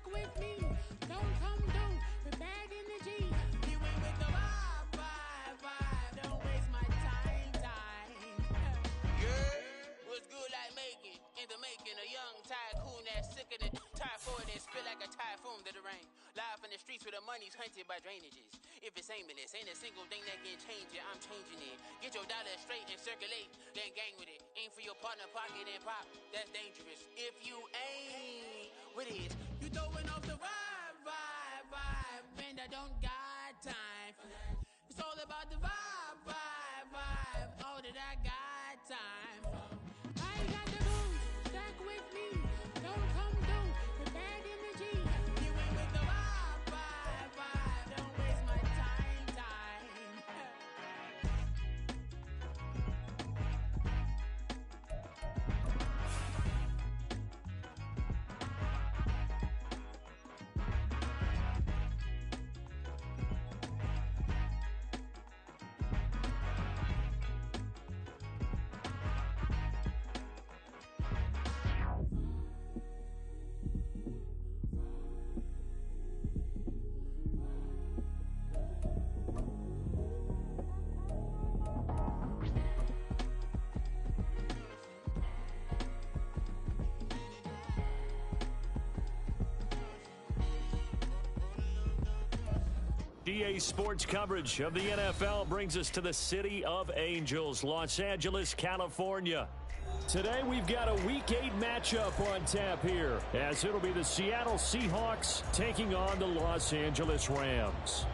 stack with me. Don't come through with bad energy. You went with the vibe. Don't waste my time. Yeah, what's good like making? In the making, a young tycoon that's sick of the typhoid and spit like a typhoon to the rain. Live in the streets where the money's hunted by drainages. If it's aimless, ain't a single thing that can change it, I'm changing it. Get your dollar straight and circulate, then gang with it. Aim for your partner, pocket and pop, that's dangerous. If you ain't, what is? You throwing off the vibe. Man, I don't got time for that. It's all about the vibe. All that I got time for. I ain't got the room, stack with me. Don't come through with bad energy. You ain't with the vibe. Don't waste my time. GA Sports coverage of the NFL brings us to the City of Angels, Los Angeles, California. Today we've got a Week 8 matchup on tap here, as it'll be the Seattle Seahawks taking on the Los Angeles Rams.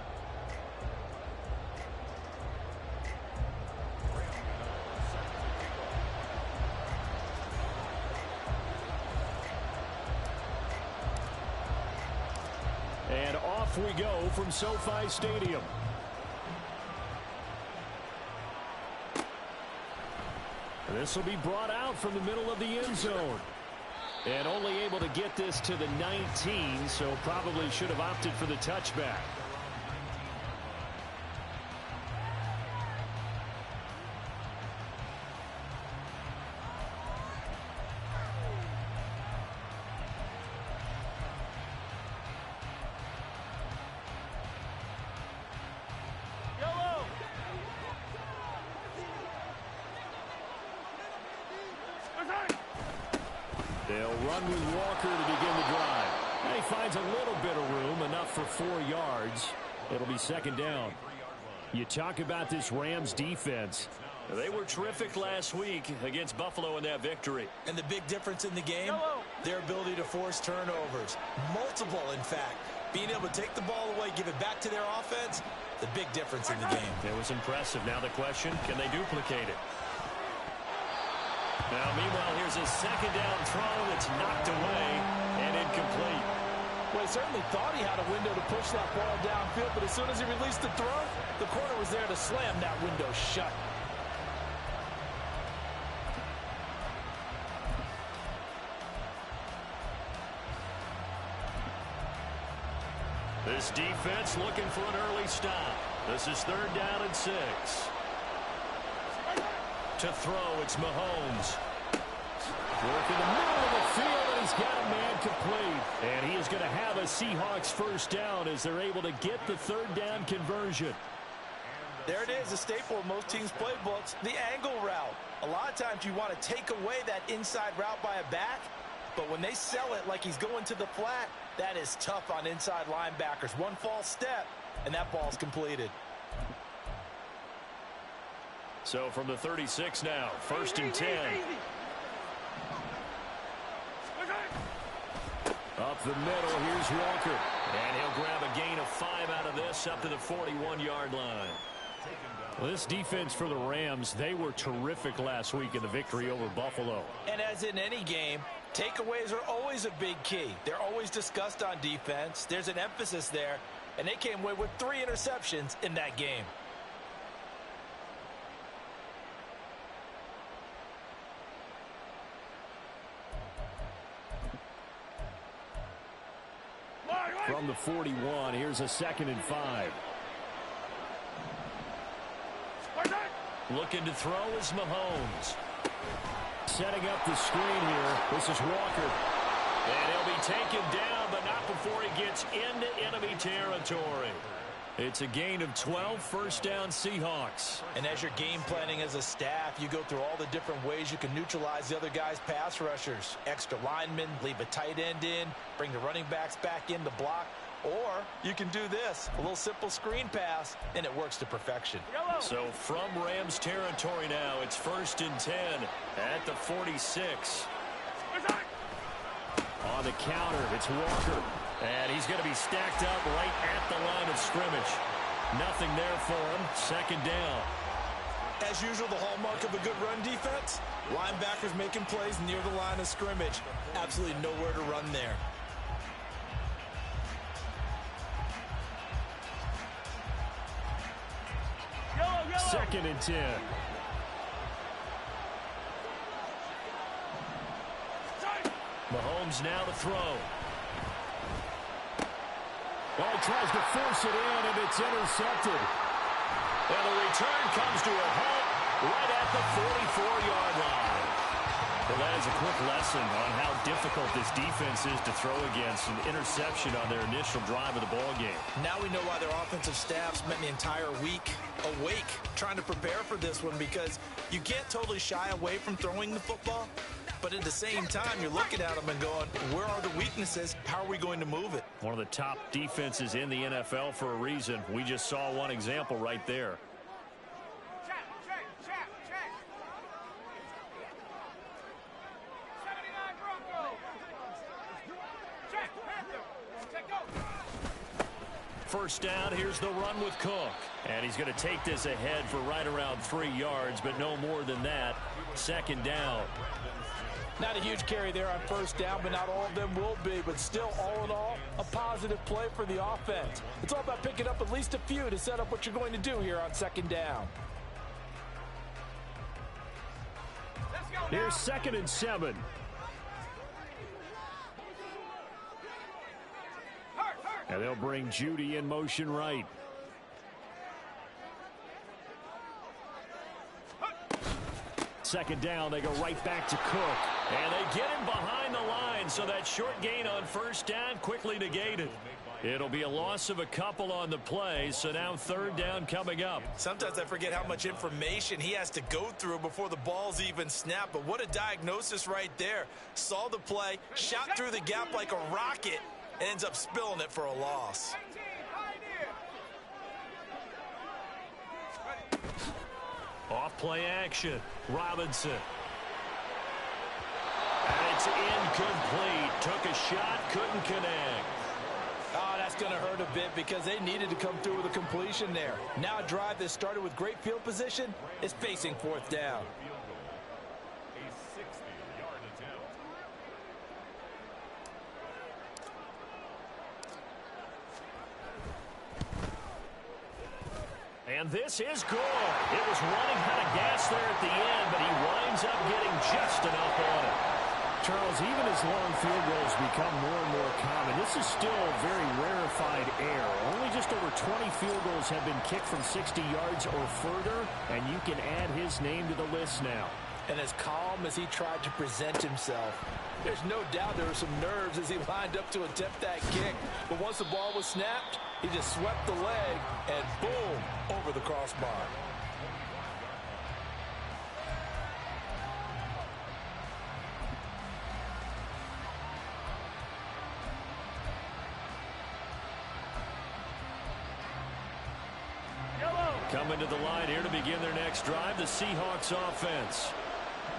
And off we go from SoFi Stadium. This will be brought out from the middle of the end zone. And only able to get this to the 19, so probably should have opted for the touchback. They'll run with Walker to begin the drive. And he finds a little bit of room, enough for 4 yards. It'll be second down. You talk about this Rams defense. They were terrific last week against Buffalo in that victory. And the big difference in the game, their ability to force turnovers. Multiple, in fact. Being able to take the ball away, give it back to their offense, the big difference in the game. It was impressive. Now the question, can they duplicate it? Now, meanwhile, here's a second down throw that's knocked away and incomplete. Well, he certainly thought he had a window to push that ball downfield, but as soon as he released the throw, the corner was there to slam that window shut. This defense looking for an early stop. This is 3rd down and 6. To throw, it's Mahomes. Work in the middle of the field, and he's got a man complete. And he is going to have a Seahawks first down as they're able to get the 3rd down conversion. There it is, a staple of most teams' playbooks, the angle route. A lot of times you want to take away that inside route by a back, but when they sell it like he's going to the flat, that is tough on inside linebackers. One false step, and that ball's completed. So from the 36 now, 1st and 10. Up the middle, here's Walker. And he'll grab a gain of 5 out of this up to the 41-yard line. Well, this defense for the Rams, they were terrific last week in the victory over Buffalo. And as in any game, takeaways are always a big key. They're always discussed on defense. There's an emphasis there, and they came away with 3 interceptions in that game. From the 41, here's a 2nd and 5. Looking to throw is Mahomes. Setting up the screen here. This is Walker. And he'll be taken down, but not before It's into enemy territory. It's a gain of 12, first down Seahawks. And as you're game planning as a staff, you go through all the different ways you can neutralize the other guy's pass rushers. Extra linemen, leave a tight end in, bring the running backs back in to block. Or you can do this, a little simple screen pass, and it works to perfection. So from Rams territory now, it's 1st and 10 at the 46. On the counter, it's Walker. And he's going to be stacked up right at the line of scrimmage. Nothing there for him. 2nd down. As usual, the hallmark of a good run defense, linebackers making plays near the line of scrimmage. Absolutely nowhere to run there. Second and 10. Mahomes now to throw. Well, he tries to force it in, and it's intercepted. And the return comes to a halt right at the 44-yard line. Well, that is a quick lesson on how difficult this defense is to throw against. An interception on their initial drive of the ballgame. Now we know why their offensive staff spent the entire week awake trying to prepare for this one, because you can't totally shy away from throwing the football. But at the same time, you're looking at them and going, where are the weaknesses? How are we going to move it? One of the top defenses in the NFL for a reason. We just saw one example right there. First down, here's the run with Cook. And he's going to take this ahead for right around 3 yards, but no more than that. 2nd down. Not a huge carry there on first down, but not all of them will be. But still, all in all, a positive play for the offense. It's all about picking up at least a few to set up what you're going to do here on 2nd down. Here's 2nd and 7. And they'll bring Judy in motion right. Second down, they go right back to Cook. And they get him behind the line, so that short gain on first down quickly negated. It'll be a loss of a couple on the play, so now 3rd down coming up. Sometimes I forget how much information he has to go through before the ball's even snapped, but what a diagnosis right there. Saw the play, shot through the gap like a rocket, and ends up spilling it for a loss. Off play action. Robinson. And it's incomplete. Took a shot, couldn't connect. Oh, that's going to hurt a bit because they needed to come through with a completion there. Now a drive that started with great field position is facing 4th down. And this is good. It was running out of gas there at the end, but he winds up getting just enough on it. Charles, even as long field goals become more and more common, this is still very rarefied air. Only just over 20 field goals have been kicked from 60 yards or further, and you can add his name to the list now. And as calm as he tried to present himself, there's no doubt there were some nerves as he lined up to attempt that kick. But once the ball was snapped, he just swept the leg and boom, over the crossbar. Coming to the line here to begin their next drive, the Seahawks offense.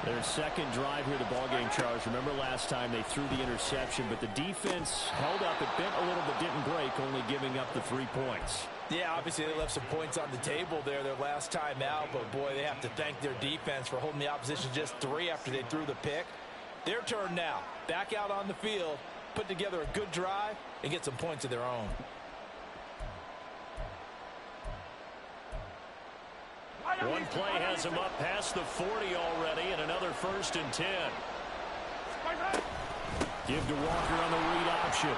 Their 2nd drive here, the ballgame, Charles. Remember last time they threw the interception, but the defense held up. It bent a little but didn't break, only giving up the 3 points. Yeah, obviously they left some points on the table there their last time out, but boy, they have to thank their defense for holding the opposition just 3 after they threw the pick. Their turn now. Back out on the field, put together a good drive, and get some points of their own. One play has him up past the 40 already, and another 1st and 10. Give to Walker on the read option.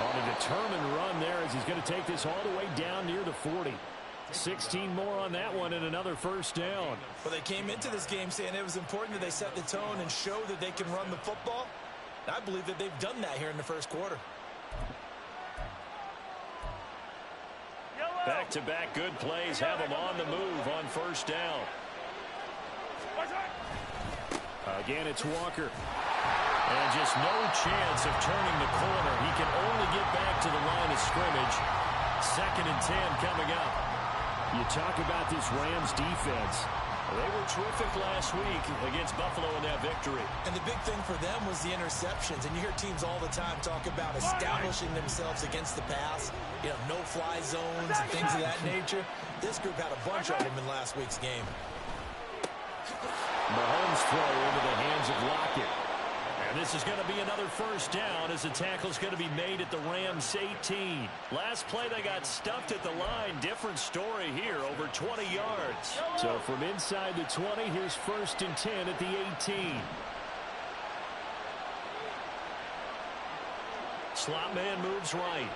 On a determined run there as he's going to take this all the way down near the 40. 16 more on that one and another 1st down. Well, they came into this game saying it was important that they set the tone and show that they can run the football. And I believe that they've done that here in the first quarter. Back-to-back good plays have them on the move on first down. Again, it's Walker. And just no chance of turning the corner. He can only get back to the line of scrimmage. 2nd and 10 coming up. You talk about this Rams defense. They were terrific last week against Buffalo in that victory. And the big thing for them was the interceptions. And you hear teams all the time talk about establishing themselves against the pass, no-fly zones and things of that nature. This group had a bunch of them in last week's game. Mahomes throw into the hands of Lockett. And this is going to be another first down as the tackle's going to be made at the Rams 18. Last play they got stuffed at the line. Different story here, over 20 yards. So from inside the 20, here's 1st and 10 at the 18. Slot man moves right.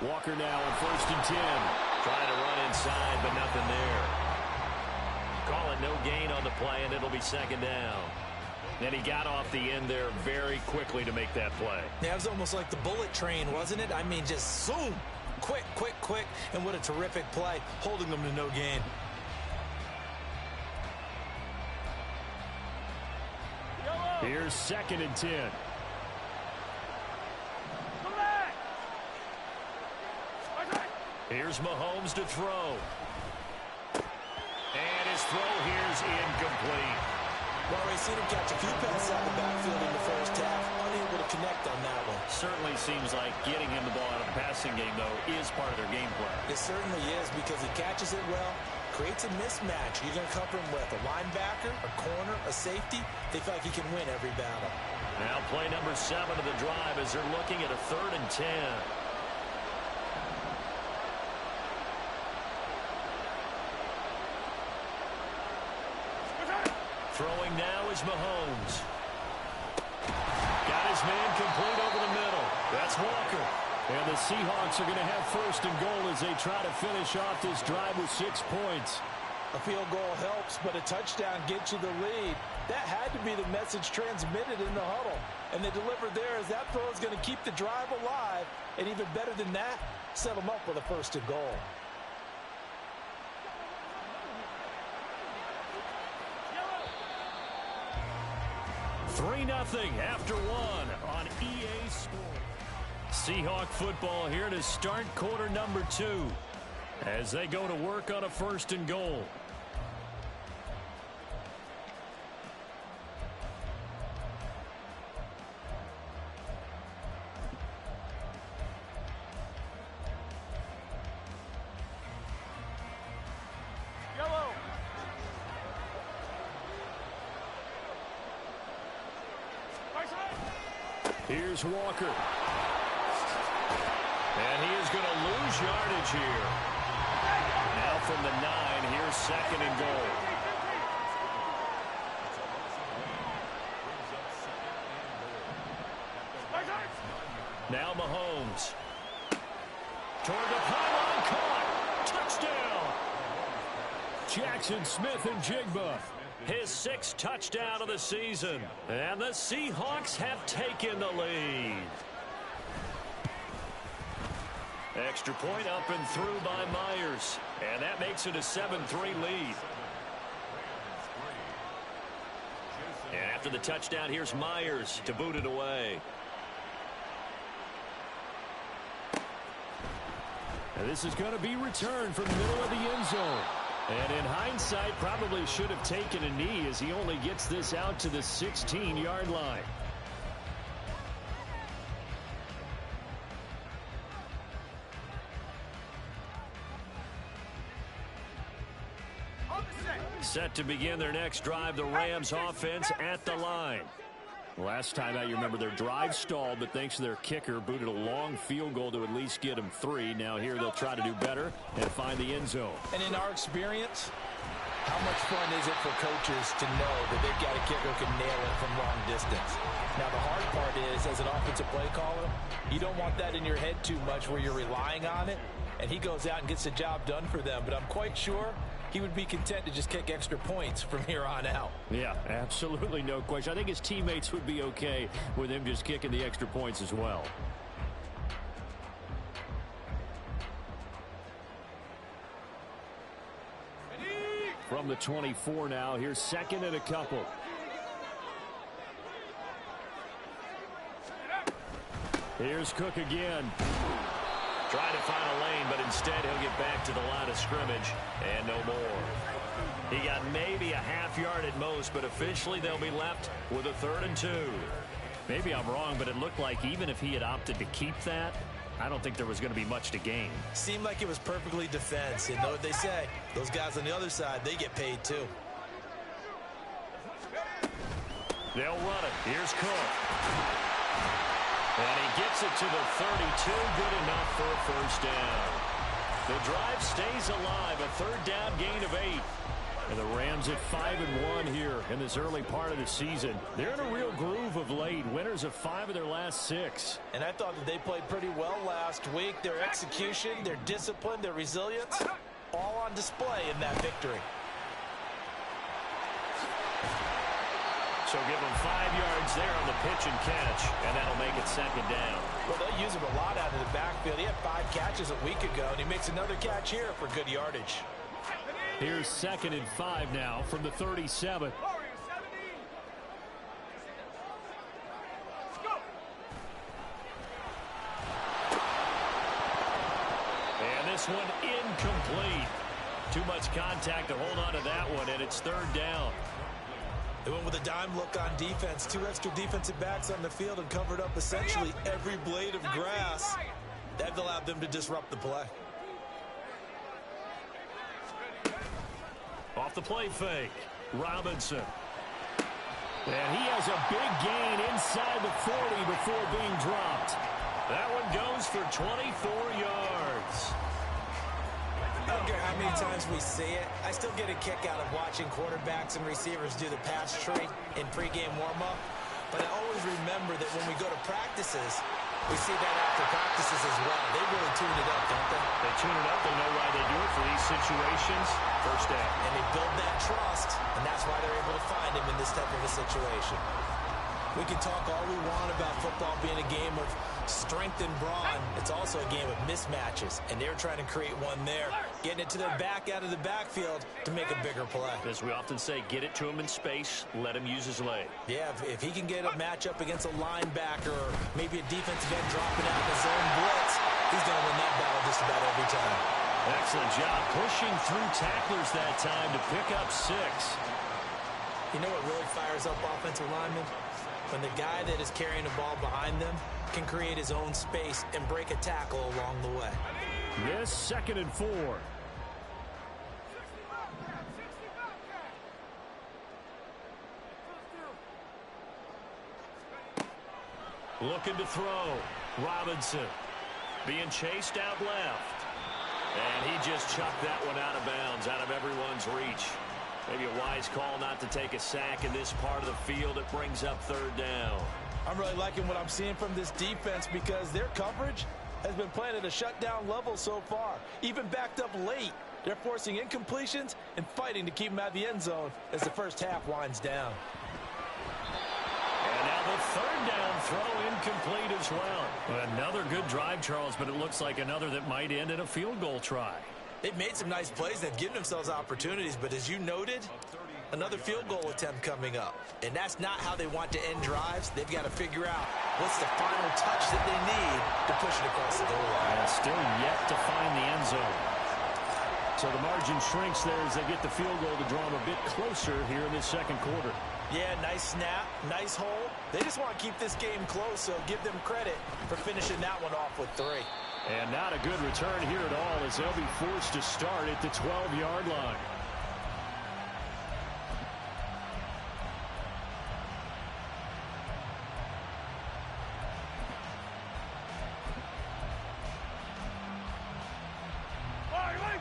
Walker now on 1st and 10. Trying to run inside, but nothing there. Call it no gain on the play, and it'll be 2nd down. And he got off the end there very quickly to make that play. Yeah, it was almost like the bullet train, wasn't it? I mean, just zoom. Quick, quick, quick. And what a terrific play, holding them to no gain. Here's 2nd and 10. Here's Mahomes to throw. And his throw here's incomplete. Well, we've seen him catch a few passes out of the backfield in the first half. Unable to connect on that one. Certainly seems like getting him the ball out of the passing game, though, is part of their game plan. It certainly is, because he catches it well, creates a mismatch. You're going to cover him with a linebacker, a corner, a safety. They feel like he can win every battle. Now play number 7 of the drive as they're looking at a 3rd and 10. Throwing now is Mahomes. Got his man complete over the middle. That's Walker. And the Seahawks are going to have 1st and goal as they try to finish off this drive with 6 points. A field goal helps, but a touchdown gets you the lead. That had to be the message transmitted in the huddle. And they delivered there as that throw is going to keep the drive alive. And even better than that, set them up with a 1st and goal. Three 3-0 after 1 on EA Sports. Seahawk football here to start quarter number 2 as they go to work on a 1st and goal. Here's Walker. And he is going to lose yardage here. Now from the 9, here's 2nd and goal. Now Mahomes. Toward the pylon, caught. Touchdown. Jackson Smith-Njigba. His 6th touchdown of the season. And the Seahawks have taken the lead. Extra point up and through by Myers. And that makes it a 7-3 lead. And after the touchdown, here's Myers to boot it away. And this is going to be returned from the middle of the end zone. And in hindsight, probably should have taken a knee as he only gets this out to the 16-yard line. Set to begin their next drive, the Rams offense at the line. Last time out, you remember their drive stalled, but thanks to their kicker, booted a long field goal to at least get them 3. Now here they'll try to do better and find the end zone. And in our experience, How much fun is it for coaches to know that they've got a kicker who can nail it from long distance? Now, the hard part is, as an offensive play caller, you don't want that in your head too much where you're relying on it, and he goes out and gets the job done for them. But I'm quite sure he would be content to just kick extra points from here on out. Yeah, absolutely no question. I think his teammates would be okay with him just kicking the extra points as well. From the 24 now, here's second and a couple. Here's Cook again. Trying to find a lane, but instead he'll get back to the line of scrimmage and no more. He got maybe a half yard at most, but officially they'll be left with a 3rd and 2. Maybe I'm wrong, but it looked like even if he had opted to keep that, I don't think there was going to be much to gain. Seemed like it was perfectly defense. You know what they say? Those guys on the other side, they get paid too. They'll run it. Here's Cook. And he gets it to the 32. Good enough for a 1st down. The drive stays alive. A 3rd down gain of 8. And the Rams at 5-1 here in this early part of the season. They're in a real groove of late. Winners of 5 of their last 6. And I thought that they played pretty well last week. Their execution, their discipline, their resilience, all on display in that victory. So give them 5 yards there on the pitch and catch, and that'll make it 2nd down. Well, they'll use him a lot out of the backfield. He had 5 catches a week ago, and he makes another catch here for good yardage. Here's 2nd and 5 now from the 37. And this one incomplete. Too much contact to hold on to that one, and it's 3rd down. They went with a dime look on defense. 2 extra defensive backs on the field and covered up essentially every blade of grass. That allowed them to disrupt the play. Off the play fake, Robinson. And he has a big gain inside the 40 before being dropped. That one goes for 24 yards. I don't care how many times we see it. I still get a kick out of watching quarterbacks and receivers do the pass tree in pregame warm-up. But I always remember that when we go to practices, we see that after practices as well. They really tune it up, don't they? They tune it up. They know why they do it for these situations. 1st down. And they build that trust, and that's why they're able to find him in this type of a situation. We can talk all we want about football being a game of strength and brawn. It's also a game of mismatches, and they're trying to create one there, getting it to their back out of the backfield to make a bigger play. As we often say, get it to him in space, let him use his leg. Yeah, if he can get a matchup against a linebacker or maybe a defensive end dropping out in his own blitz, he's going to win that battle just about every time. Excellent job pushing through tacklers that time to pick up 6. You know what really fires up offensive linemen? When the guy that is carrying the ball behind them can create his own space and break a tackle along the way. This 2nd and 4. Looking to throw. Robinson being chased out left. And he just chucked that one out of bounds, out of everyone's reach. Maybe a wise call not to take a sack in this part of the field. It brings up 3rd down. I'm really liking what I'm seeing from this defense because their coverage has been playing at a shutdown level so far. Even backed up late, they're forcing incompletions and fighting to keep them out of the end zone as the 1st half winds down. And now the 3rd down throw incomplete as well. Another good drive, Charles, but it looks like another that might end in a field goal try. They've made some nice plays. They've given themselves opportunities, but as you noted, another field goal attempt coming up. And that's not how they want to end drives. They've got to figure out what's the final touch that they need to push it across the goal line. And still yet to find the end zone. So the margin shrinks there as they get the field goal to draw them a bit closer here in this 2nd quarter. Yeah, nice snap, nice hold. They just want to keep this game close, so give them credit for finishing that one off with 3. And not a good return here at all as they'll be forced to start at the 12-yard line.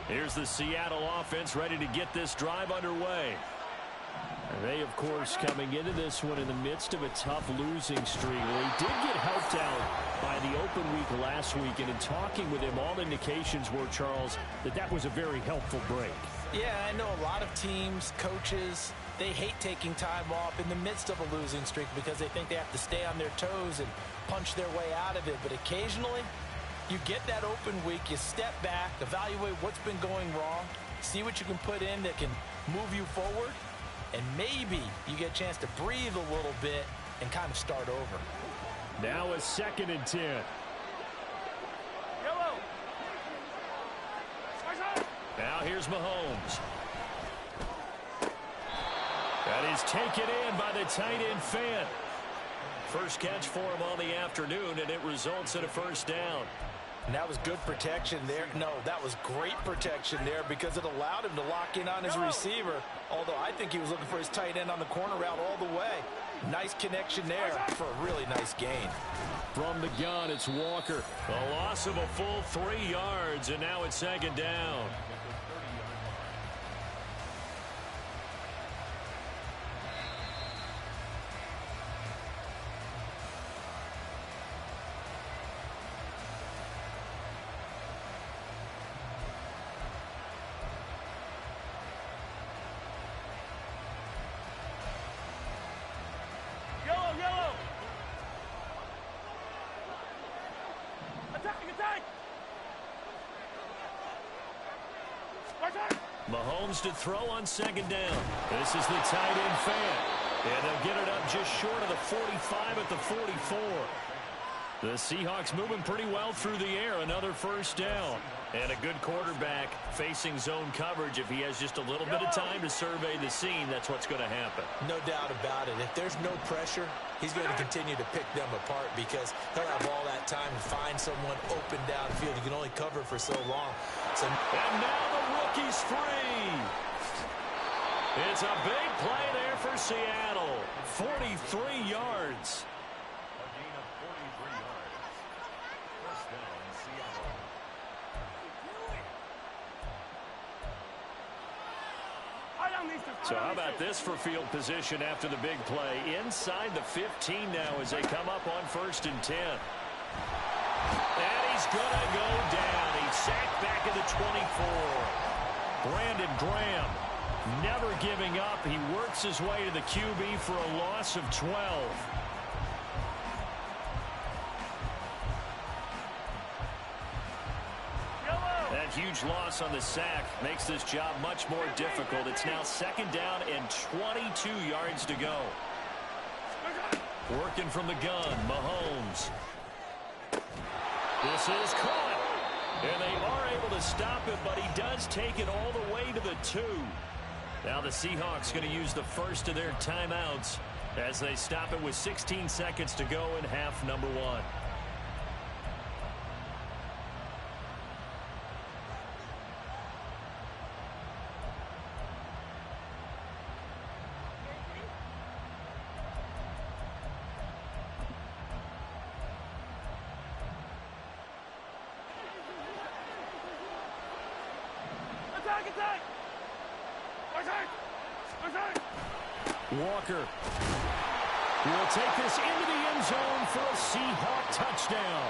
Here's the Seattle offense ready to get this drive underway. They, of course, coming into this one in the midst of a tough losing streak. Well, he did get helped out by the open week last week, and in talking with him, all indications were, Charles, that was a very helpful break. Yeah, I know a lot of teams, coaches, they hate taking time off in the midst of a losing streak because they think they have to stay on their toes and punch their way out of it. But occasionally, you get that open week, you step back, evaluate what's been going wrong, see what you can put in that can move you forward, and maybe you get a chance to breathe a little bit and kind of start over. Now a 2nd and 10. Now here's Mahomes. That is taken in by the tight end Fant. First catch for him on the afternoon, and it results in a first down. And that was good protection there. No, that was great protection there because it allowed him to lock in on his receiver, although I think he was looking for his tight end on the corner route all the way. Nice connection there for a really nice gain. From the gun, it's Walker. A loss of a full 3 yards, and now it's 2nd down. Mahomes to throw on 2nd down. This is the tight end Fant. And they'll get it up just short of the 45 at the 44. The Seahawks moving pretty well through the air. Another first down. And a good quarterback facing zone coverage. If he has just a little bit of time to survey the scene, that's what's going to happen. No doubt about it. If there's no pressure, he's going to continue to pick them apart because he'll have all that time to find someone open downfield. He can only cover for so long. And now the rookie's free. It's a big play there for Seattle. 43 yards. So how about this for field position after the big play? Inside the 15 now as they come up on 1st and 10. And he's going to go down. He's sacked back at the 24. Brandon Graham never giving up. He works his way to the QB for a loss of 12. That huge loss on the sack makes this job much more difficult. It's now 2nd down and 22 yards to go. Working from the gun, Mahomes. This is caught. And they are able to stop it, but he does take it all the way to the 2. Now the Seahawks going to use the first of their timeouts as they stop it with 16 seconds to go in half number 1. Walker will take this into the end zone for a Seahawk touchdown.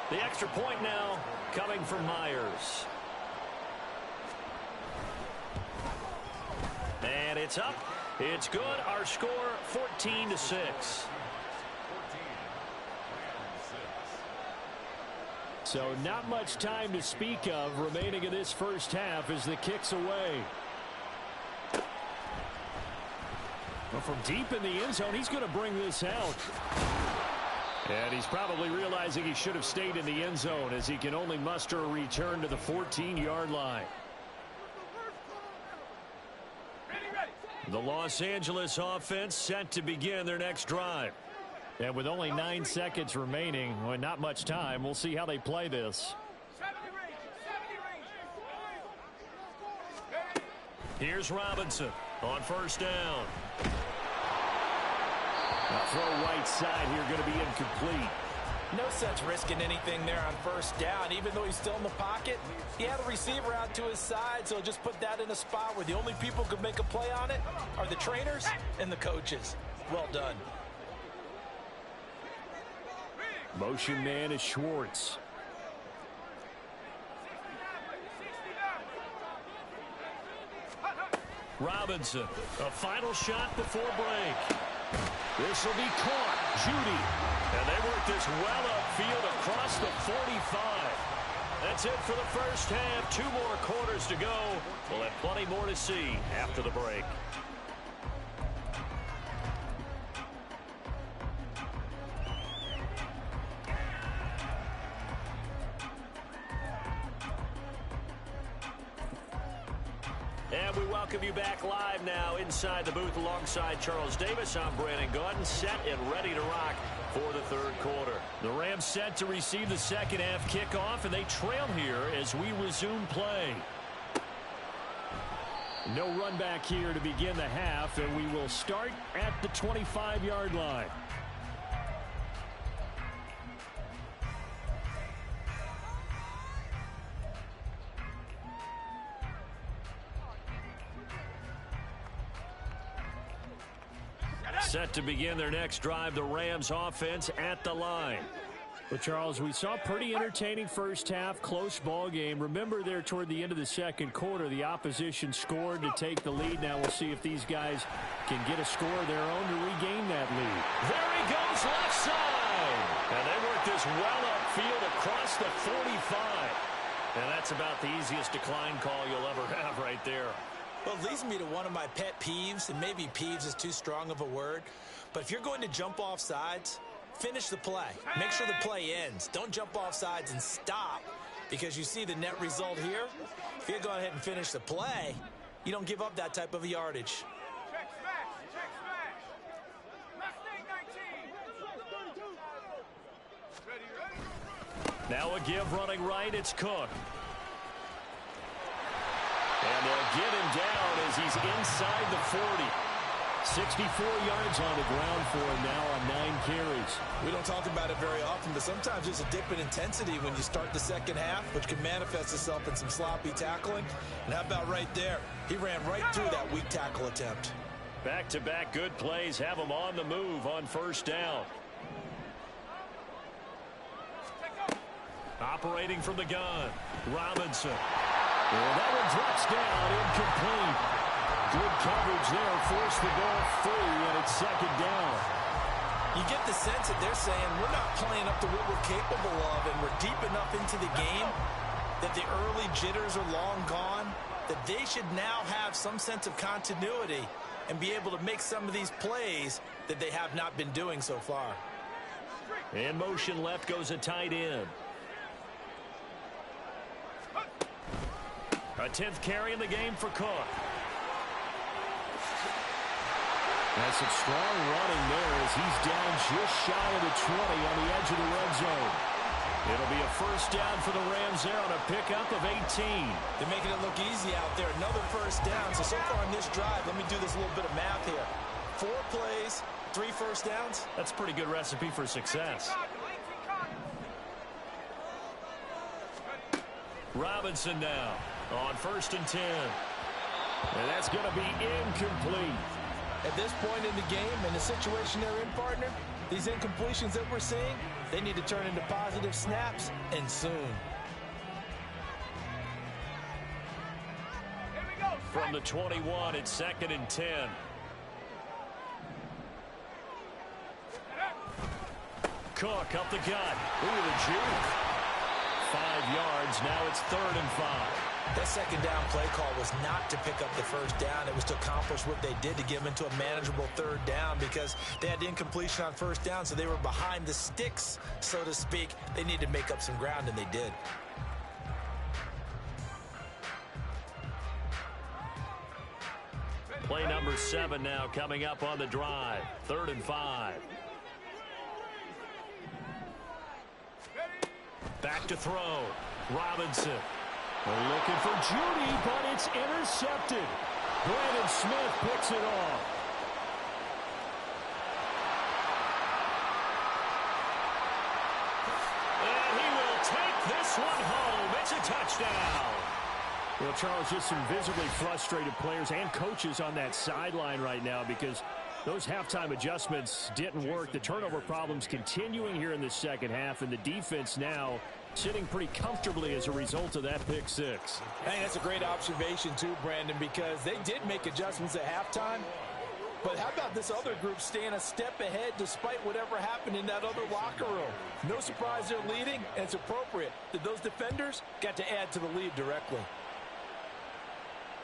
The extra point now coming from Myers. And it's up. It's good. Our score 14-6. So not much time to speak of remaining in this first half as the kick's away. Well, from deep in the end zone, he's going to bring this out. And he's probably realizing he should have stayed in the end zone as he can only muster a return to the 14-yard line. The Los Angeles offense set to begin their next drive. And with only 9 seconds remaining, well, not much time, we'll see how they play this. Here's Robinson on first down. Now throw right side here going to be incomplete. No sense risking anything there on first down. Even though he's still in the pocket, he had a receiver out to his side, so just put that in a spot where the only people who can make a play on it are the trainers and the coaches. Well done. Motion man is Schwartz. Robinson, a final shot before break. This will be caught. Judy. And they work this well upfield across the 45. That's it for the first half. 2 more quarters to go. We'll have plenty more to see after the break. And we welcome you back live now inside the booth alongside Charles Davis. I'm Brandon Gaudin, set and ready to rock for the third quarter. The Rams set to receive the second half kickoff, and they trail here as we resume play. No run back here to begin the half, and we will start at the 25-yard line. Set to begin their next drive, the Rams offense at the line. Well, Charles, we saw a pretty entertaining first half, close ball game. Remember there toward the end of the second quarter, the opposition scored to take the lead. Now we'll see if these guys can get a score of their own to regain that lead. There he goes, left side. And they work this well upfield across the 45. And that's about the easiest decline call you'll ever have right there. Well, it leads me to one of my pet peeves, and maybe peeves is too strong of a word, but if you're going to jump off sides, finish the play. Make sure the play ends. Don't jump off sides and stop, because you see the net result here. If you go ahead and finish the play, you don't give up that type of yardage. Now a give running right, it's Cook. And they'll get him down as he's inside the 40. 64 yards on the ground for him now on 9 carries. We don't talk about it very often, but sometimes there's a dip in intensity when you start the second half, which can manifest itself in some sloppy tackling. And how about right there? He ran right through that weak tackle attempt. Back-to-back good plays have him on the move on first down. Operating from the gun, Robinson. Well, that one drops down, incomplete. Good coverage there, forced the ball free, and it's second down. You get the sense that they're saying we're not playing up to what we're capable of, and we're deep enough into the game that the early jitters are long gone, that they should now have some sense of continuity and be able to make some of these plays that they have not been doing so far. In motion left goes a tight end. A 10th carry in the game for Cook. That's some strong running there as he's down just shy of the 20 on the edge of the red zone. It'll be a first down for the Rams there on a pickup of 18. They're making it look easy out there. Another first down. So far on this drive, let me do this little bit of math here. 4 plays, 3 first downs. That's a pretty good recipe for success. Robinson now on 1st and 10. And that's going to be incomplete. At this point in the game, in the situation they're in, partner, these incompletions that we're seeing, they need to turn into positive snaps, and soon. From the 21, it's 2nd and 10. Cook up the gut. Ooh, the juke. 5 yards. Now it's 3rd and 5. That second down play call was not to pick up the first down. It was to accomplish what they did to get them into a manageable 3rd down because they had incompletion on first down, so they were behind the sticks, so to speak. They needed to make up some ground, and they did. Play number 7 now coming up on the drive. 3rd and 5. Back to throw. Robinson. They're looking for Judy, but it's intercepted. Brandon Smith picks it off. swung home. It's a touchdown. Well, Charles, just some visibly frustrated players and coaches on that sideline right now because those halftime adjustments didn't work. The turnover problems continuing here in the second half, and the defense now sitting pretty comfortably as a result of that pick six. I think that's a great observation too, Brandon, because they did make adjustments at halftime. But how about this other group staying a step ahead despite whatever happened in that other locker room? No surprise they're leading, and it's appropriate that those defenders got to add to the lead directly.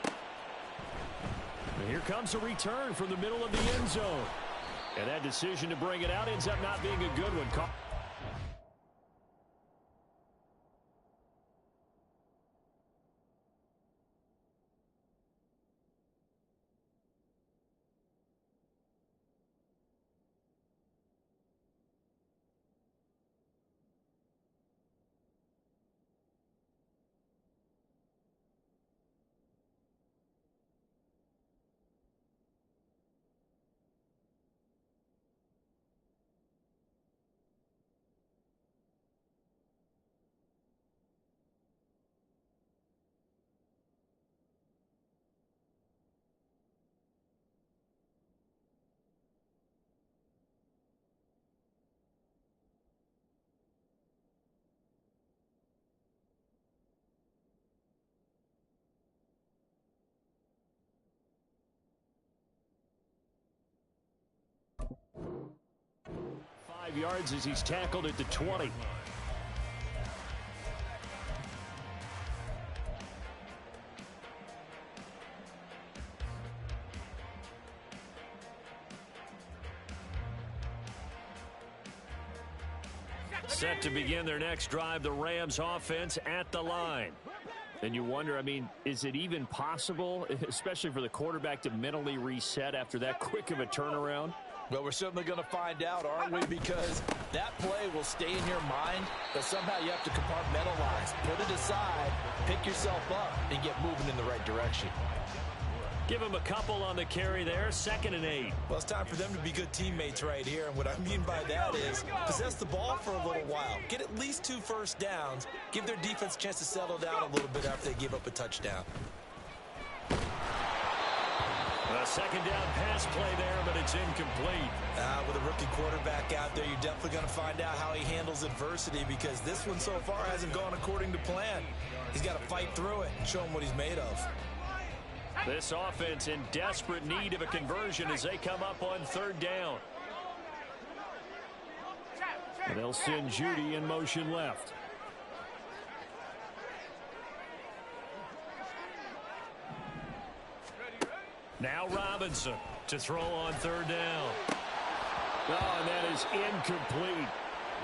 And here comes a return from the middle of the end zone. And that decision to bring it out ends up not being a good one. 5 yards as he's tackled at the 20. Set to begin their next drive, the Rams offense at the line. And you wonder, I mean, is it even possible, especially for the quarterback, to mentally reset after that quick of a turnaround? Well, we're certainly going to find out, aren't we? Because that play will stay in your mind, but somehow you have to compartmentalize. Put it aside, pick yourself up, and get moving in the right direction. Give him a couple on the carry there, 2nd and 8. Well, it's time for them to be good teammates right here. And what I mean by that is possess the ball for a little while. Get at least 2 first downs. Give their defense a chance to settle down a little bit after they give up a touchdown. A 2nd down pass play there, but it's incomplete. With a rookie quarterback out there, you're definitely going to find out how he handles adversity because this one so far hasn't gone according to plan. He's got to fight through it and show him what he's made of. This offense in desperate need of a conversion as they come up on 3rd down. And they'll send Judy in motion left. Now Robinson to throw on 3rd down. Oh, and that is incomplete.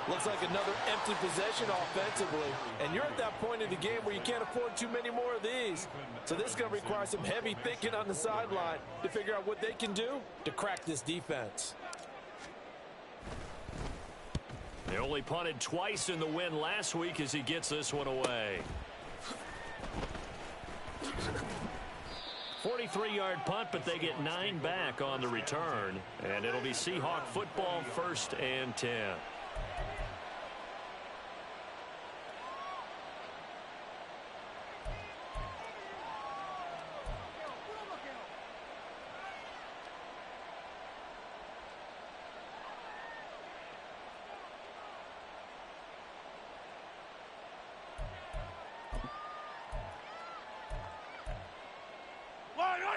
Looks like another empty possession offensively. And you're at that point in the game where you can't afford too many more of these. So this is going to require some heavy thinking on the sideline to figure out what they can do to crack this defense. They only punted twice in the win last week as he gets this one away. 43-yard punt, but they get 9 back on the return. And it'll be Seahawk football, 1st and 10.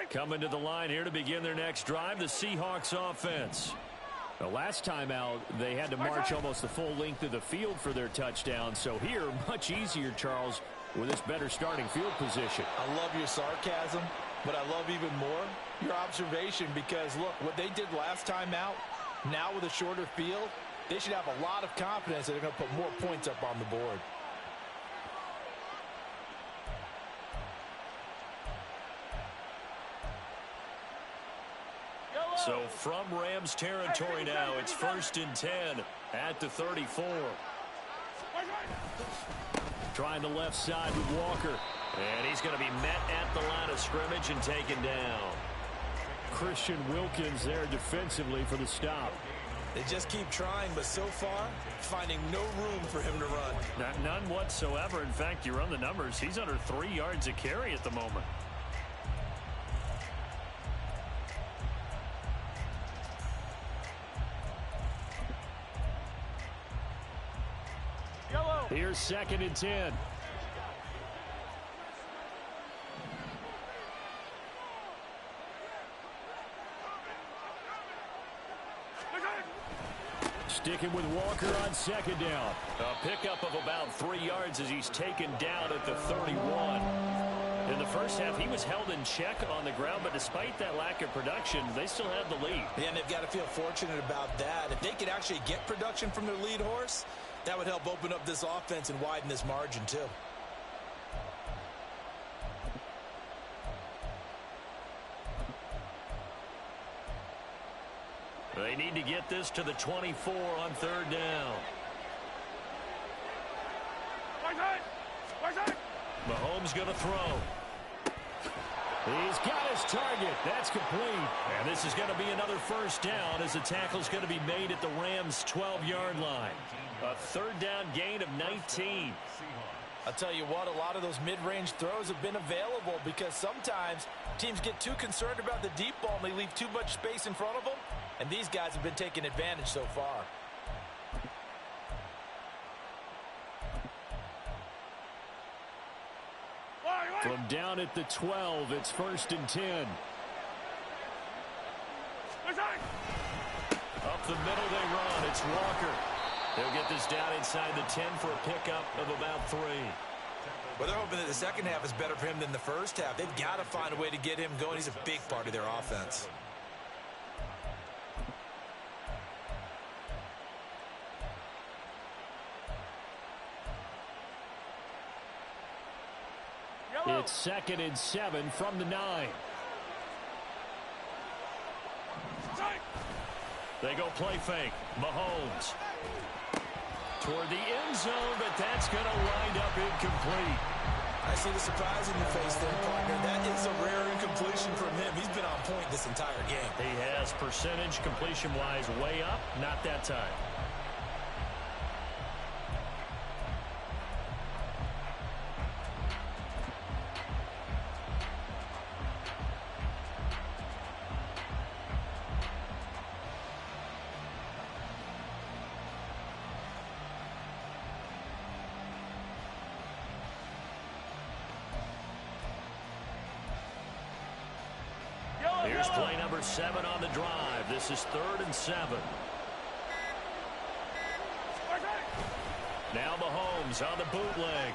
Coming to the line here to begin their next drive, the Seahawks offense. The last time out, they had to march almost the full length of the field for their touchdown. So here, much easier, Charles, with this better starting field position. I love your sarcasm, but I love even more your observation because, look, what they did last time out, now with a shorter field, they should have a lot of confidence that they're going to put more points up on the board. So from Rams territory now, it's 1st and 10 at the 34. Trying the left side with Walker. And he's going to be met at the line of scrimmage and taken down. Christian Wilkins there defensively for the stop. They just keep trying, but so far, finding no room for him to run. None whatsoever. In fact, you run the numbers. He's under 3 yards a carry at the moment. Here's 2nd and 10. Sticking with Walker on 2nd down. A pickup of about 3 yards as he's taken down at the 31. In the first half, he was held in check on the ground, but despite that lack of production, they still had the lead. Yeah, and they've got to feel fortunate about that. If they could actually get production from their lead horse, that would help open up this offense and widen this margin, too. They need to get this to the 24 on 3rd down. Mahomes going to throw. He's got his target. That's complete. And this is going to be another 1st down as the tackle's going to be made at the Rams' 12-yard line. A 3rd down gain of 19. I'll tell you what, a lot of those mid-range throws have been available because sometimes teams get too concerned about the deep ball and they leave too much space in front of them. And these guys have been taking advantage so far. From down at the 12, it's 1st and 10. Up the middle they run. It's Walker. They'll get this down inside the 10 for a pickup of about 3. Well, they're hoping that the second half is better for him than the first half. They've got to find a way to get him going. He's a big part of their offense. It's 2nd and 7 from the 9. They go play fake. Mahomes toward the end zone, but that's going to wind up incomplete. I see the surprise in your face there, partner. That is a rare incompletion from him. He's been on point this entire game. He has percentage completion-wise way up. Not that time. Here's play number 7 on the drive. This is 3rd and 7. Now Mahomes on the bootleg.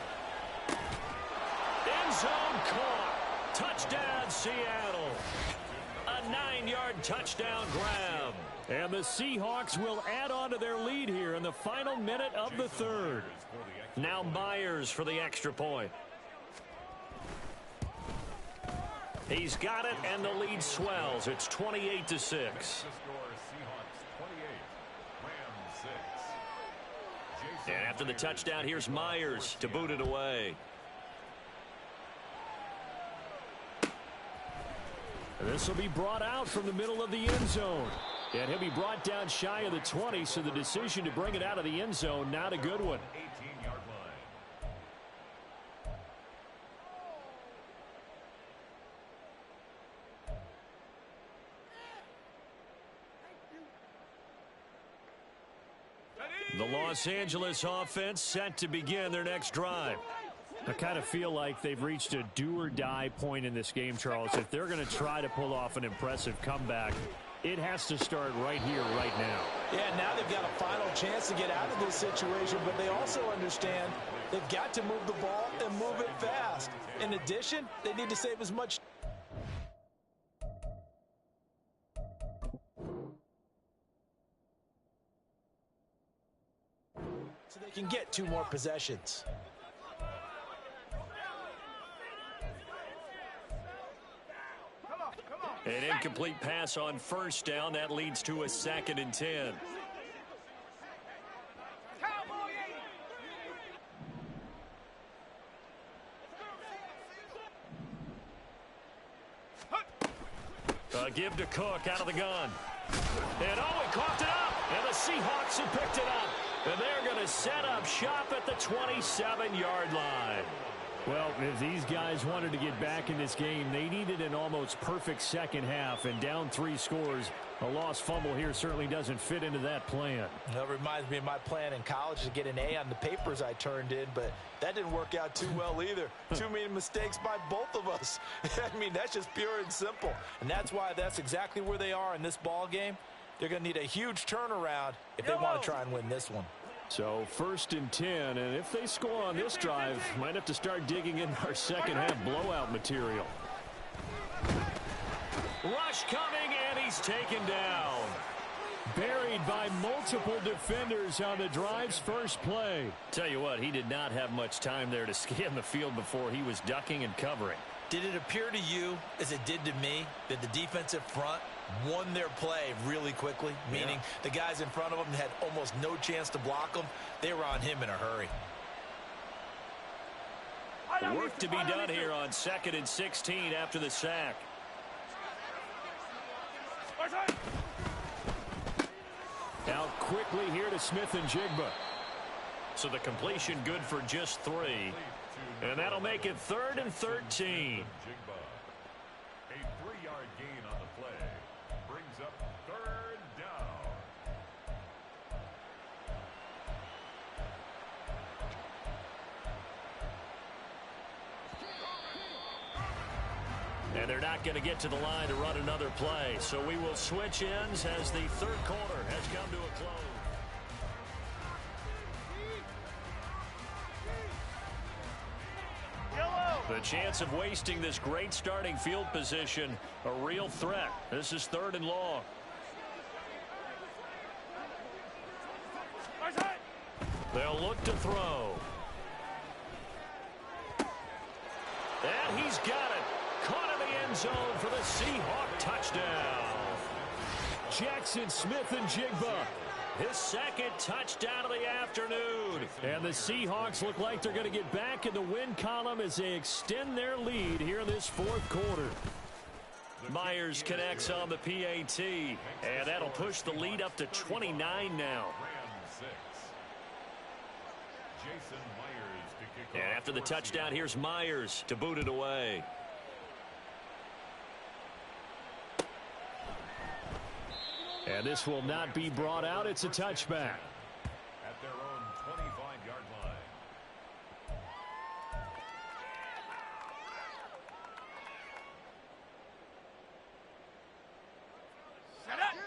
End zone caught. Touchdown, Seattle. A 9-yard touchdown grab. And the Seahawks will add on to their lead here in the final minute of the 3rd. Now Myers for the extra point. He's got it, and the lead swells. It's 28-6. And after the touchdown, here's Myers to boot it away. And this will be brought out from the middle of the end zone. And he'll be brought down shy of the 20, so the decision to bring it out of the end zone, not a good one. The Los Angeles offense set to begin their next drive. I kind of feel like they've reached a do-or-die point in this game, Charles. If they're going to try to pull off an impressive comeback, it has to start right here, right now. Yeah, now they've got a final chance to get out of this situation, but they also understand they've got to move the ball and move it fast. In addition, they need to save as much so they can get 2 more possessions. An incomplete pass on 1st down. That leads to a 2nd and 10. Give to Cook out of the gun. And he coughed it up. And the Seahawks have picked it up. And they're going to set up shop at the 27-yard line. Well, if these guys wanted to get back in this game, they needed an almost perfect second half. And down 3 scores, a lost fumble here certainly doesn't fit into that plan. That reminds me of my plan in college to get an A on the papers I turned in, but that didn't work out too well either. Too many mistakes by both of us. I mean, that's just pure and simple. And that's why that's exactly where they are in this ball game. They're going to need a huge turnaround if they want to try and win this one. So 1st and 10, and if they score on this drive, might have to start digging in our second half blowout material. Rush coming, and he's taken down. Buried by multiple defenders on the drive's first play. Tell you what, he did not have much time there to scan the field before he was ducking and covering. Did it appear to you, as it did to me, that the defensive front won their play really quickly? Meaning the guys in front of them had almost no chance to block them. They were on him in a hurry. Work to be done here on 2nd and 16 after the sack. Now quickly here to Smith and Jigba. So the completion good for just 3. And that'll make it 3rd and 13. A 3-yard gain on the play brings up 3rd down. And they're not going to get to the line to run another play. So we will switch ends as the 3rd quarter has come to a close. The chance of wasting this great starting field position, a real threat. This is 3rd and long. They'll look to throw. And he's got it. Caught in the end zone for the Seahawk touchdown. Jackson Smith and Jigba. His 2nd touchdown of the afternoon. And the Seahawks look like they're going to get back in the win column as they extend their lead here in this 4th quarter. Myers connects on the PAT. And that'll push the lead up to 29 now. And after the touchdown, here's Myers to boot it away. And this will not be brought out. It's a touchback. At their own 25-yard line.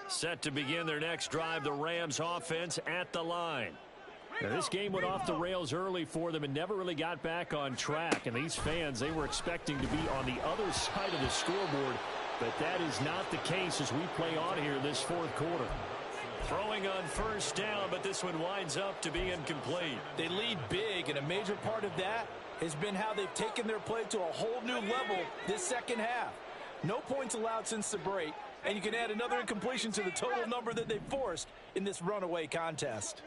Set to begin their next drive, the Rams offense at the line. Now, this game went off the rails early for them and never really got back on track. And these fans, they were expecting to be on the other side of the scoreboard. But that is not the case as we play on here this 4th quarter. Throwing on 1st down, but this one winds up to be incomplete. They lead big, and a major part of that has been how they've taken their play to a whole new level this second half. No points allowed since the break, and you can add another incompletion to the total number that they forced in this runaway contest.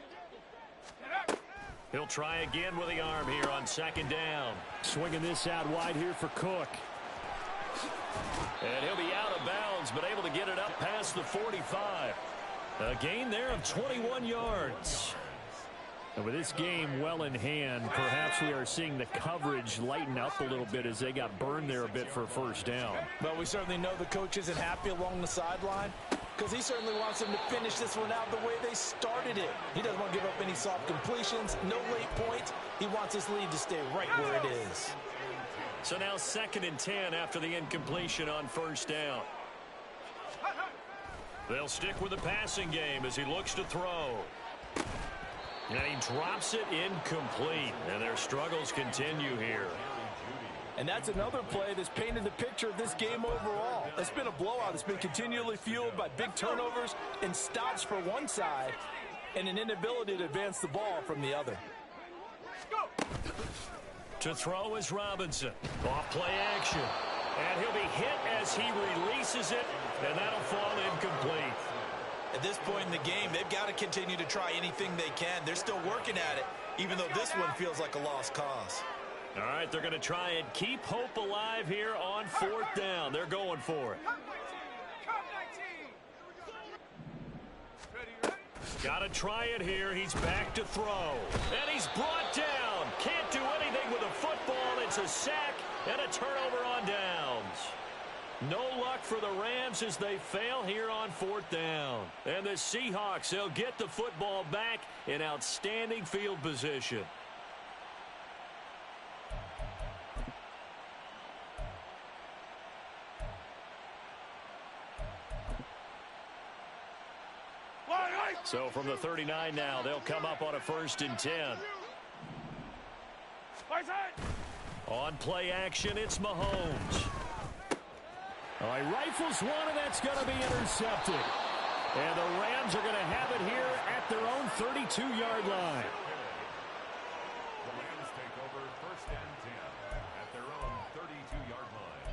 He'll try again with the arm here on 2nd down. Swinging this out wide here for Cook. And he'll be out of bounds, but able to get it up past the 45. A gain there of 21 yards. And with this game well in hand, perhaps we are seeing the coverage lighten up a little bit as they got burned there a bit for a 1st down. Well, we certainly know the coach isn't happy along the sideline because he certainly wants them to finish this one out the way they started it. He doesn't want to give up any soft completions, no late points. He wants this lead to stay right where it is. So now 2nd and 10 after the incompletion on 1st down. They'll stick with the passing game as he looks to throw. And he drops it incomplete. And their struggles continue here. And that's another play that's painted the picture of this game overall. It's been a blowout. It's been continually fueled by big turnovers and stops for one side and an inability to advance the ball from the other. To throw is Robinson. Off play action. And he'll be hit as he releases it. And that'll fall incomplete. At this point in the game, they've got to continue to try anything they can. They're still working at it, even though this one feels like a lost cause. All right, they're going to try and keep hope alive here on 4th down. They're going for it. Got to try it here. He's back to throw. And he's brought down. Can't do anything with a football. It's a sack and a turnover on downs. No luck for the Rams as they fail here on 4th down. And the Seahawks, they'll get the football back in outstanding field position. So from the 39 now, they'll come up on a 1st and 10. On play action, it's Mahomes. All right, rifles one, and that's going to be intercepted. And the Rams are going to have it here at their own 32-yard line. The Rams take over 1st and 10 at their own 32-yard line.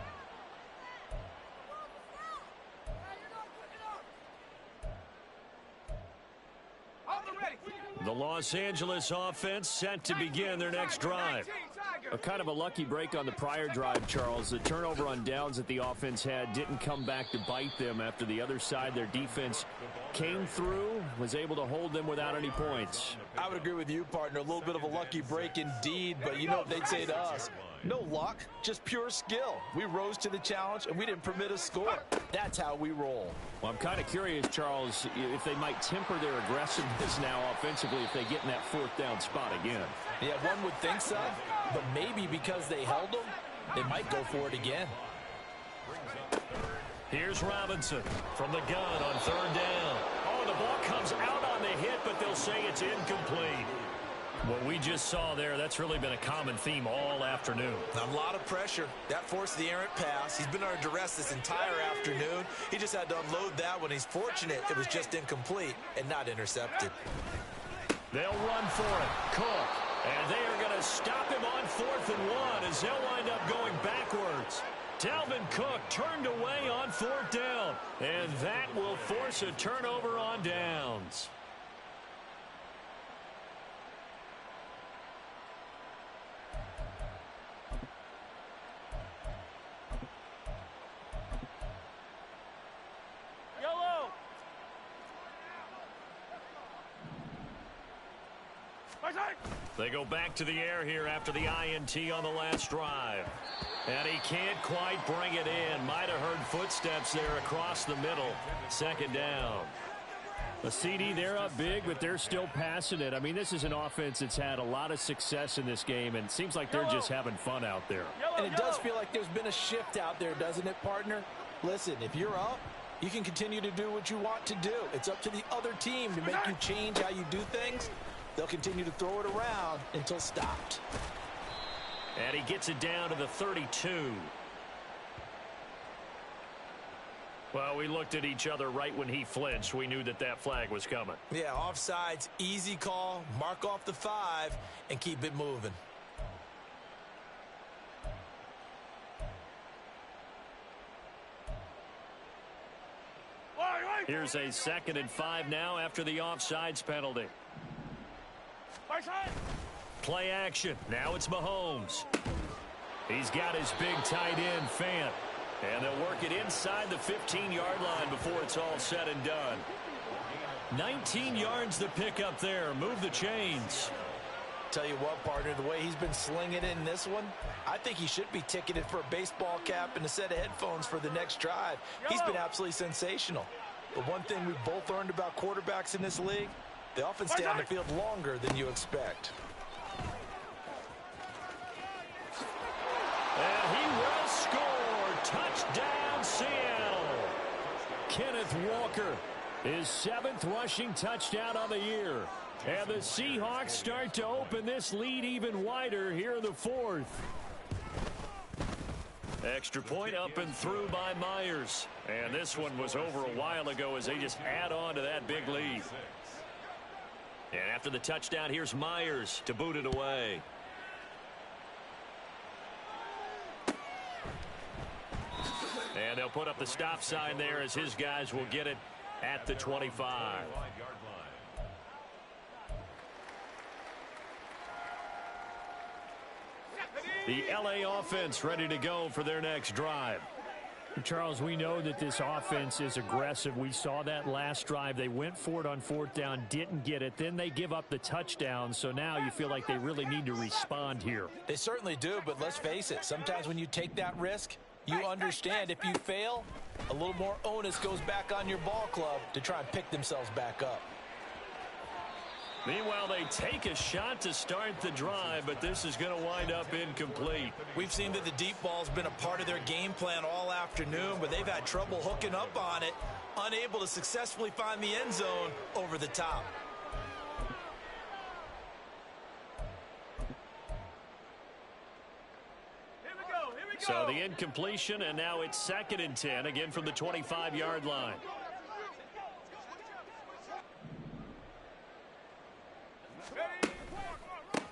The Los Angeles offense set to begin their next drive. A kind of a lucky break on the prior drive, Charles. The turnover on downs that the offense had didn't come back to bite them after the other side. Their defense came through, was able to hold them without any points. I would agree with you, partner. A little bit of a lucky break indeed, but you know what they'd say to us? No luck, just pure skill. We rose to the challenge, and we didn't permit a score. That's how we roll. Well, I'm kind of curious, Charles, if they might temper their aggressiveness now offensively if they get in that 4th down spot again. Yeah, one would think so, but maybe because they held them, they might go for it again. Here's Robinson from the gun on 3rd down. Oh, the ball comes out on the hit, but they'll say it's incomplete. What we just saw there, that's really been a common theme all afternoon. A lot of pressure. That forced the errant pass. He's been under duress this entire afternoon. He just had to unload that one. He's fortunate it was just incomplete and not intercepted. They'll run for it. Cook. And they are going to stop him on 4th and 1 as they'll wind up going backwards. Dalvin Cook turned away on 4th down. And that will force a turnover on downs. They go back to the air here after the INT on the last drive. And he can't quite bring it in. Might have heard footsteps there across the middle. 2nd down. A CD, they're up big, but they're still passing it. I mean, this is an offense that's had a lot of success in this game, and it seems like they're just having fun out there. And it does feel like there's been a shift out there, doesn't it, partner? Listen, if you're up, you can continue to do what you want to do. It's up to the other team to make you change how you do things. They'll continue to throw it around until stopped. And he gets it down to the 32. Well, we looked at each other right when he flinched. We knew that that flag was coming. Yeah, offsides, easy call. Mark off the 5 and keep it moving. Here's a 2nd and 5 now after the offsides penalty. Play action. Now it's Mahomes. He's got his big tight end, Fant. And they'll work it inside the 15-yard line before it's all said and done. 19 yards to pick up there. Move the chains. Tell you what, partner, the way he's been slinging it in this one, I think he should be ticketed for a baseball cap and a set of headphones for the next drive. He's been absolutely sensational. But one thing we've both learned about quarterbacks in this league, they often stay on the field longer than you expect. And he will score. Touchdown, Seattle. Kenneth Walker, his 7th rushing touchdown on the year. And the Seahawks start to open this lead even wider here in the 4th. Extra point up and through by Myers. And this one was over a while ago as they just add on to that big lead. And after the touchdown, here's Myers to boot it away. And they'll put up the stop sign there as his guys will get it at the 25. The LA offense ready to go for their next drive. Charles, we know that this offense is aggressive. We saw that last drive. They went for it on 4th down, didn't get it. Then they give up the touchdown, so now you feel like they really need to respond here. They certainly do, but let's face it. Sometimes when you take that risk, you understand if you fail, a little more onus goes back on your ball club to try and pick themselves back up. Meanwhile, they take a shot to start the drive, but this is going to wind up incomplete. We've seen that the deep ball's been a part of their game plan all afternoon, but they've had trouble hooking up on it, unable to successfully find the end zone over the top. So the incompletion, and now it's 2nd and 10, again from the 25-yard line.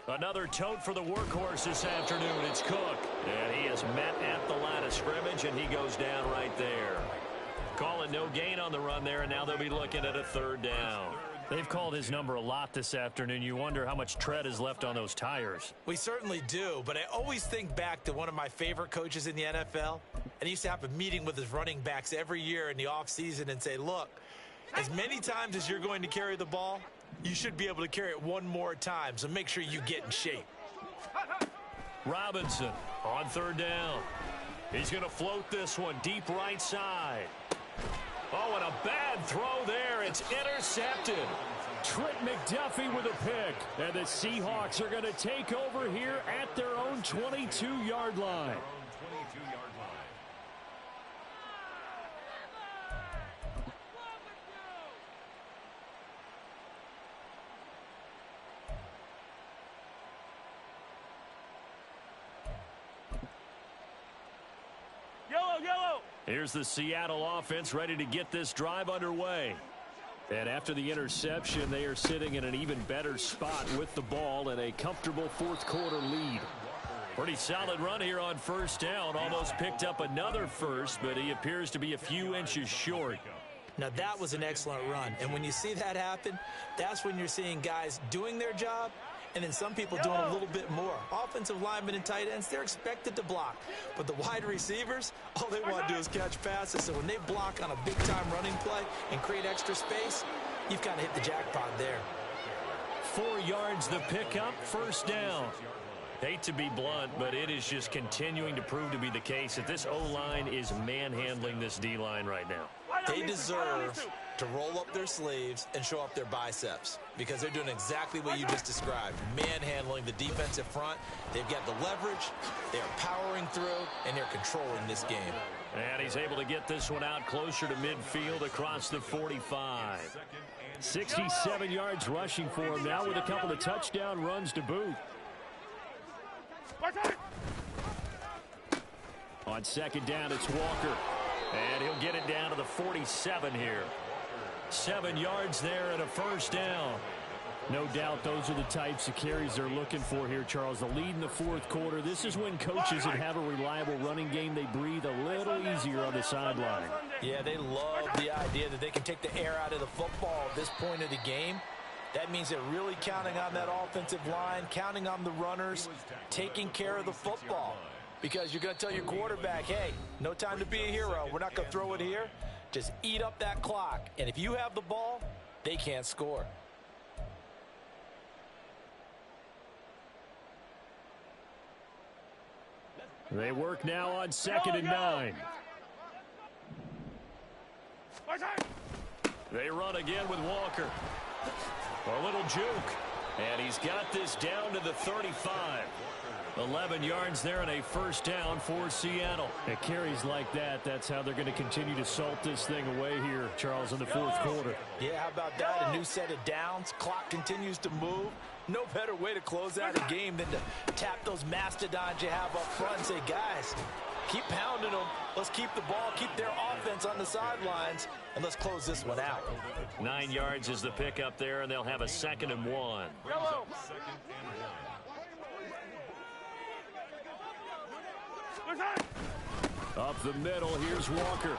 Another tote for the workhorse this afternoon. It's Cook. And he is met at the line of scrimmage, and he goes down right there. Calling no gain on the run there, and now they'll be looking at a 3rd down. They've called his number a lot this afternoon. You wonder how much tread is left on those tires. We certainly do, but I always think back to one of my favorite coaches in the NFL. And he used to have a meeting with his running backs every year in the offseason and say, look, as many times as you're going to carry the ball, you should be able to carry it one more time, so make sure you get in shape. Robinson on 3rd down. He's going to float this one deep right side. Oh, and a bad throw there. It's intercepted. Trent McDuffie with a pick. And the Seahawks are going to take over here at their own 22-yard line. Here's the Seattle offense ready to get this drive underway. And after the interception, they are sitting in an even better spot with the ball and a comfortable 4th quarter lead. Pretty solid run here on 1st down. Almost picked up another first, but he appears to be a few inches short. Now, that was an excellent run. And when you see that happen, that's when you're seeing guys doing their job and then some people doing a little bit more. Offensive linemen and tight ends, they're expected to block. But the wide receivers, all they want to do is catch passes. So when they block on a big-time running play and create extra space, you've kind of hit the jackpot there. 4 yards the pickup, 1st down. Hate to be blunt, but it is just continuing to prove to be the case that this O-line is manhandling this D-line right now. They deserve to roll up their sleeves and show up their biceps because they're doing exactly what you just described, manhandling the defensive front. They've got the leverage, they're powering through, and they're controlling this game. And he's able to get this one out closer to midfield across the 45. 67 yards rushing for him now with a couple of touchdown runs to boot. On 2nd down, it's Walker. And he'll get it down to the 47 here. 7 yards there and a 1st down. No doubt those are the types of carries they're looking for here, Charles. The lead in the 4th quarter. This is when coaches that have a reliable running game, they breathe a little easier on the sideline. Yeah, they love the idea that they can take the air out of the football at this point of the game. That means they're really counting on that offensive line, counting on the runners, taking care of the football. Because you're going to tell your quarterback, hey, no time to be a hero. We're not going to throw it here. Just eat up that clock. And if you have the ball, they can't score. They work now on 2nd and 9. They run again with Walker. A little juke. And he's got this down to the 35. 11 yards there and a 1st down for Seattle. It carries like that. That's how they're going to continue to salt this thing away here, Charles, in the 4th quarter. Yeah, how about that? A new set of downs. Clock continues to move. No better way to close out a game than to tap those mastodons you have up front and say, guys, keep pounding them. Let's keep the ball, keep their offense on the sidelines, and let's close this one out. 9 yards is the pickup there, and they'll have a 2nd and 1. Up the middle, here's Walker.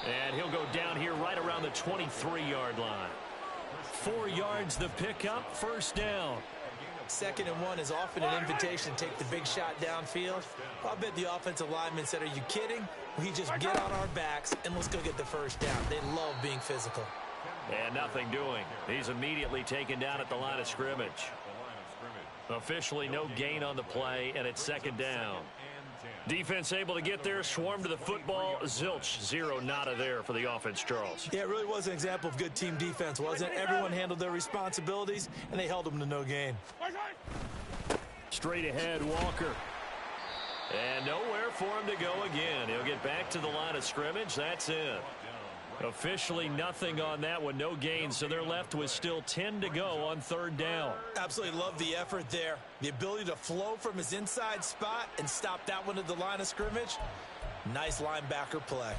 And he'll go down here right around the 23-yard line. 4 yards the pickup, 1st down. 2nd and 1 is often an invitation to take the big shot downfield. I bet the offensive lineman said, are you kidding? We just get on our backs and let's go get the first down. They love being physical. And nothing doing. He's immediately taken down at the line of scrimmage. Officially no gain on the play, and it's 2nd down. Defense able to get there, swarm to the football. Zilch, 0 nada there for the offense, Charles. Yeah, it really was an example of good team defense, wasn't it? Everyone handled their responsibilities, and they held them to no gain. Straight ahead, Walker. And nowhere for him to go again. He'll get back to the line of scrimmage. That's it. Officially nothing on that one, no gain, so they're left with still 10 to go on 3rd down. Absolutely love the effort there. The ability to flow from his inside spot and stop that one at the line of scrimmage. Nice linebacker play.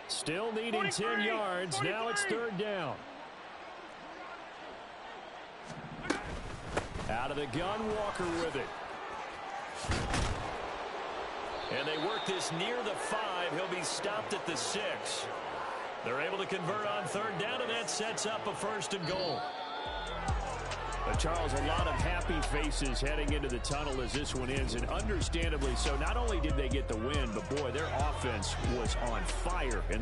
Still needing 10 yards. Now it's 3rd down. Out of the gun, Walker with it. And they work this near the 5. He'll be stopped at the 6. They're able to convert on 3rd down, and that sets up a 1st and goal. But Charles, a lot of happy faces heading into the tunnel as this one ends, and understandably so. Not only did they get the win, but boy, their offense was on fire in the